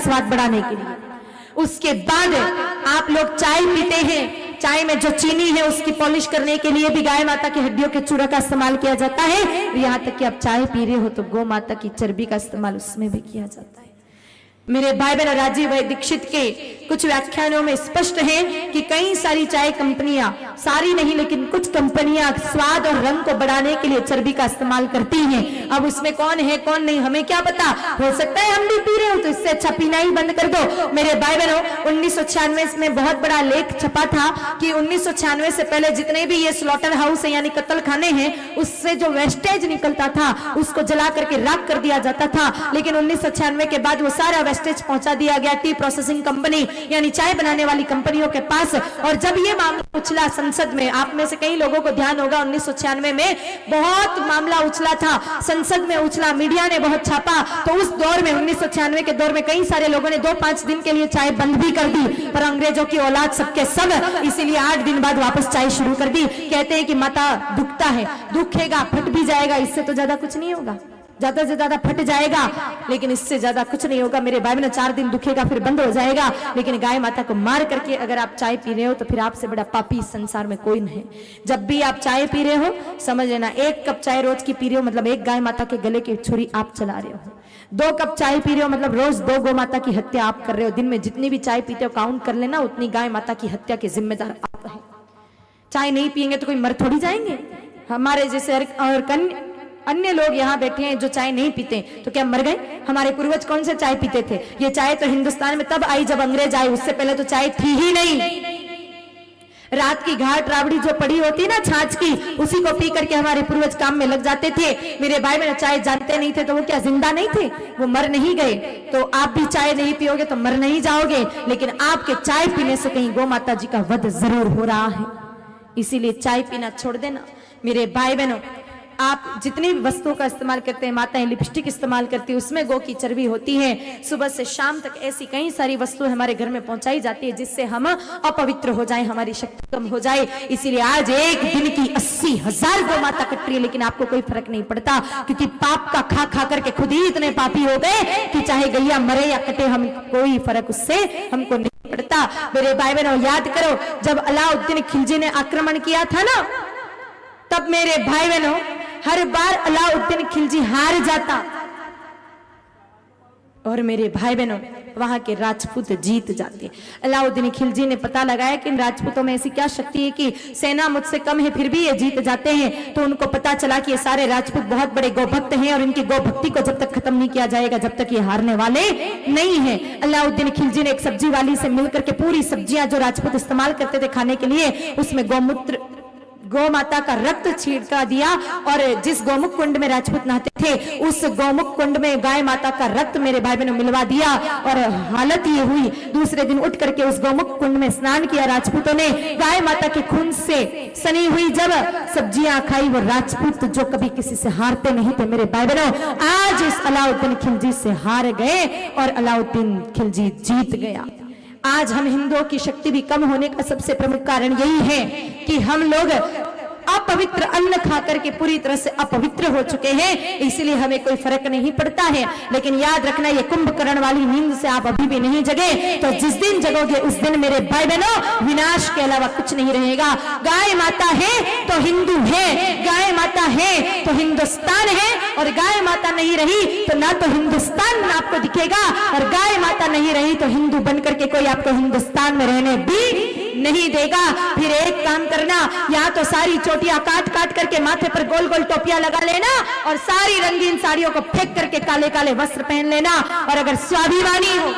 स्वाद बढ़ाने के लिए। उसके बाद आप लोग चाय पीते हैं, चाय में जो चीनी है उसकी पॉलिश करने के लिए भी गाय माता की हड्डियों के चूरा का इस्तेमाल किया जाता है। यहाँ तक कि आप चाय पी रहे हो तो गौ माता की चर्बी का इस्तेमाल उसमें भी किया जाता है। मेरे भाई बहन, राजीव भाई दीक्षित के कुछ व्याख्यानों में स्पष्ट है कि कई सारी चाय कंपनियां, सारी नहीं लेकिन कुछ कंपनियां स्वाद और रंग को बढ़ाने के लिए चर्बी का इस्तेमाल करती हैं। अब उसमें कौन है कौन नहीं हमें क्या पता, हो सकता है हम भी पी रहे हो तो इससे अच्छा पीना ही बंद कर दो। मेरे भाई बहनों, 1996 में बहुत बड़ा लेख छपा था कि 1996 से पहले जितने भी ये स्लॉटर हाउस है यानी कत्ल खाने हैं, उससे जो वेस्टेज निकलता था उसको जला करके राख कर दिया जाता था। लेकिन 1996 के बाद वो सारा वेस्टेज पहुंचा दिया गया टी प्रोसेसिंग कंपनी यानी चाय बनाने वाली कंपनियों के पास। और जब ये मामला उछला संसद में, आप में से कई लोगों को ध्यान होगा 1996 में बहुत मामला उछला था, संसद में उछला, मीडिया ने बहुत छापा। तो उस दौर में 1996 के दौर में कई सारे लोगों ने 2-5 दिन के लिए चाय बंद भी कर दी, पर अंग्रेजों की औलाद सबके सब, इसीलिए 8 दिन बाद वापस चाय शुरू कर दी। कहते हैं कि माता दुखता है, दुखेगा, फट भी जाएगा, इससे तो ज्यादा कुछ नहीं होगा, ज्यादा से ज्यादा फट जाएगा लेकिन इससे ज्यादा कुछ नहीं होगा। मेरे भाई बहन, 4 दिन दुखेगा फिर बंद हो जाएगा। लेकिन गाय माता को मार करके अगर आप चाय पी रहे हो तो फिर आपसे बड़ा पापी इस संसार में कोई नहीं। जब भी आप चाय पी रहे हो समझ लेना, 1 कप चाय रोज की पी रहे हो मतलब 1 गाय माता के गले की छुरी आप चला रहे हो। 2 कप चाय पी रहे हो मतलब रोज 2 गौ माता की हत्या आप कर रहे हो। दिन में जितनी भी चाय पीते हो काउंट कर लेना, उतनी गाय माता की हत्या के जिम्मेदार आप है। चाय नहीं पियेंगे तो कोई मर थोड़ी जाएंगे। हमारे जैसे और अन्य लोग यहाँ बैठे हैं जो चाय नहीं पीते, तो क्या मर गए? हमारे पूर्वज कौन से चाय पीते थे? ये चाय तो हिंदुस्तान में तब आई जब अंग्रेज आए, उससे पहले तो चाय थी ही नहीं। रात की घाट राबड़ी जो पड़ी होती ना छाछ की, उसी को पी करके हमारे पूर्वज काम में लग जाते थे। मेरे भाई बहन, चाय जानते नहीं थे तो वो क्या जिंदा नहीं थे? वो मर नहीं गए। तो आप भी चाय नहीं पियोगे तो मर नहीं जाओगे, लेकिन आपके चाय पीने से कहीं गौ माता जी का वध जरूर हो रहा है। इसीलिए चाय पीना छोड़ देना। मेरे भाई बहनों, आप जितनी भी वस्तुओं का इस्तेमाल करते हैं, माताएं लिपस्टिक इस्तेमाल करती है, उसमें गौ की चर्बी होती है। सुबह से शाम तक ऐसी कई सारी वस्तुएं हमारे घर में पहुंचाई जाती है जिससे हम अपवित्र हो जाएं, हमारी शक्ति कम हो जाए। इसीलिए आज एक दिन की 80,000 गौ माता कट रही है, लेकिन आपको कोई फर्क नहीं पड़ता, क्योंकि पाप का खा खा करके खुद ही इतने पापी हो गए कि चाहे गैया मरे या कटे, हम कोई फर्क उससे हमको नहीं पड़ता। मेरे भाई बहनों, याद करो जब अलाउद्दीन खिलजी ने आक्रमण किया था ना, तब मेरे भाई बहनों हर बार अलाउद्दीन खिलजी हार जाता और मेरे भाई बहनों वहां के राजपूत जीत जाते। अलाउद्दीन खिलजी ने पता लगाया कि इन राजपूतों में ऐसी क्या शक्ति है कि सेना मुझसे कम है फिर भी ये जीत जाते हैं। तो उनको पता चला कि ये सारे राजपूत बहुत बड़े गौभक्त हैं और इनकी गौभक्ति को जब तक खत्म नहीं किया जाएगा जब तक ये हारने वाले नहीं है। अलाउद्दीन खिलजी ने एक सब्जी वाली से मिलकर के पूरी सब्जियां जो राजपूत इस्तेमाल करते थे खाने के लिए, उसमें गौमूत्र, गौ माता का रक्त छिड़का दिया और जिस गौमुख कुंड में राजपूत नहाते थे उस गौमुख कुंड में गाय माता का रक्त मेरे भाई बहनों मिलवा दिया। और हालत ये हुई, दूसरे दिन उठ करके उस गौमुख कुंड में स्नान किया राजपूतों ने, गाय माता के खून से सनी हुई जब सब्जियां खाई। वो राजपूत जो कभी किसी से हारते नहीं थे मेरे भाई बहनों, आज इस अलाउद्दीन खिलजी से हार गए और अलाउद्दीन खिलजी जीत गया। आज हम हिंदुओं की शक्ति भी कम होने का सबसे प्रमुख कारण यही है कि हम लोग अपवित्र अन्न खाकर के पूरी तरह से अपवित्र हो चुके हैं, इसलिए हमें कोई फर्क नहीं पड़ता है। लेकिन याद रखना, ये कुंभकर्ण वाली नींद से आप अभी भी नहीं जगे, तो जिस दिन जगोगे उस दिन मेरे भाई बहनों विनाश के अलावा कुछ नहीं रहेगा। गाय माता है तो हिंदू है, गाय माता है तो हिंदुस्तान है, और गाय माता नहीं रही तो ना तो हिंदुस्तान आपको दिखेगा, और गाय माता नहीं रही तो हिंदू बनकर के कोई आपको हिंदुस्तान में रहने भी नहीं देगा। फिर एक काम करना, यहाँ तो सारी चोटियां काट काट करके माथे पर गोल गोल टोपियां लगा लेना और सारी रंगीन साड़ियों को फेंक करके काले काले वस्त्र पहन लेना। और अगर स्वाभिमानी हो,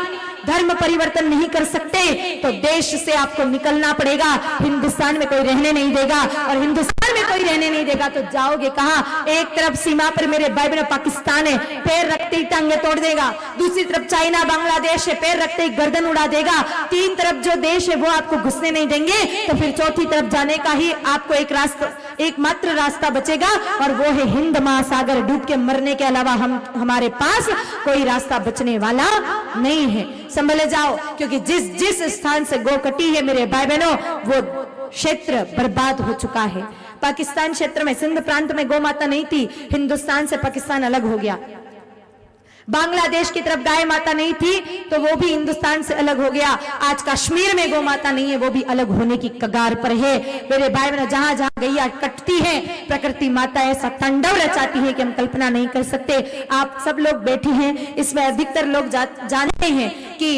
धर्म परिवर्तन नहीं कर सकते तो देश से आपको निकलना पड़ेगा। हिंदुस्तान में कोई रहने नहीं देगा, और हिंदुस्तान में कोई रहने नहीं देगा तो जाओगे कहां? एक तरफ सीमा पर मेरे भाई बहन पाकिस्तान है, पैर रखते ही टांगे तोड़ देगा। दूसरी तरफ चाइना बांग्लादेश है, पैर रखते ही गर्दन उड़ा देगा। 3 तरफ जो देश है वो आपको घुसने नहीं देंगे, तो फिर चौथी तरफ जाने का ही आपको एकमात्र रास्ता बचेगा, और वो है हिंद महासागर। डूब के मरने के अलावा हमारे पास कोई रास्ता बचने वाला नहीं है। संभले जाओ, क्योंकि जिस स्थान से गौ कटी है मेरे भाई बहनों वो क्षेत्र बर्बाद हो चुका है। पाकिस्तान क्षेत्र में, सिंध प्रांत में गौ माता नहीं थी, हिंदुस्तान से पाकिस्तान अलग हो गया। बांग्लादेश की तरफ गाय माता नहीं थी तो वो भी हिंदुस्तान से अलग हो गया। आज कश्मीर में गौ माता नहीं है, वो भी अलग होने की कगार पर है। मेरे भाई बहनों, जहां जहां गैया कटती है प्रकृति माता ऐसा तांडव रचाती है कि हम कल्पना नहीं कर सकते। आप सब लोग बैठे हैं, इसमें अधिकतर लोग जानते हैं कि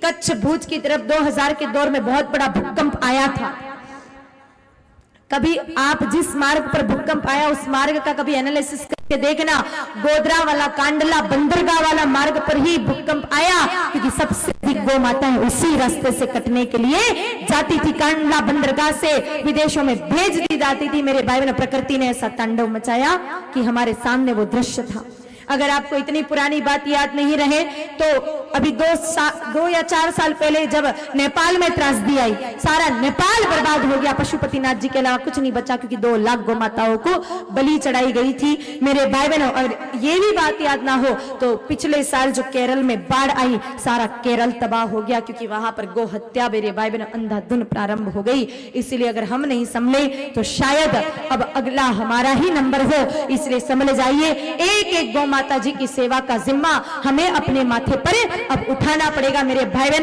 कच्छ भुज की तरफ 2000 के दौर में बहुत बड़ा भूकंप आया था। कभी आप जिस मार्ग पर भूकंप आया उस मार्ग का कभी एनालिसिस करके देखना। गोधरा वाला, कांडला, बंदरगाह वाला मार्ग पर ही भूकंप आया, क्योंकि सबसे अधिक गौ माताएं उसी रास्ते से कटने के लिए जाती थी। कांडला बंदरगाह से विदेशों में भेज दी जाती थी। मेरे भाई बहनों, प्रकृति ने ऐसा तांडव मचाया कि हमारे सामने वो दृश्य था। अगर आपको इतनी पुरानी बात याद नहीं रहे तो अभी 2 या 4 साल पहले जब नेपाल में त्रासदी आई, सारा नेपाल बर्बाद हो गया। पशुपतिनाथ जी के अलावा कुछ नहीं बचा, क्योंकि 2 लाख गौ माताओं को बलि चढ़ाई गई थी। मेरे भाई बहनों, अगर ये भी बात याद ना हो तो पिछले साल जो केरल में बाढ़ आई, सारा केरल तबाह हो गया, क्योंकि वहां पर गौ हत्या मेरे भाई बहनों अंधाधुन प्रारंभ हो गई। इसलिए अगर हम नहीं संभले तो शायद अब अगला हमारा ही नंबर हो। इसलिए संभल जाइए। एक एक गौ माता जी की सेवा का जिम्मा हमें अपने माथे पर अब उठाना पड़ेगा। मेरे भाई बहनों,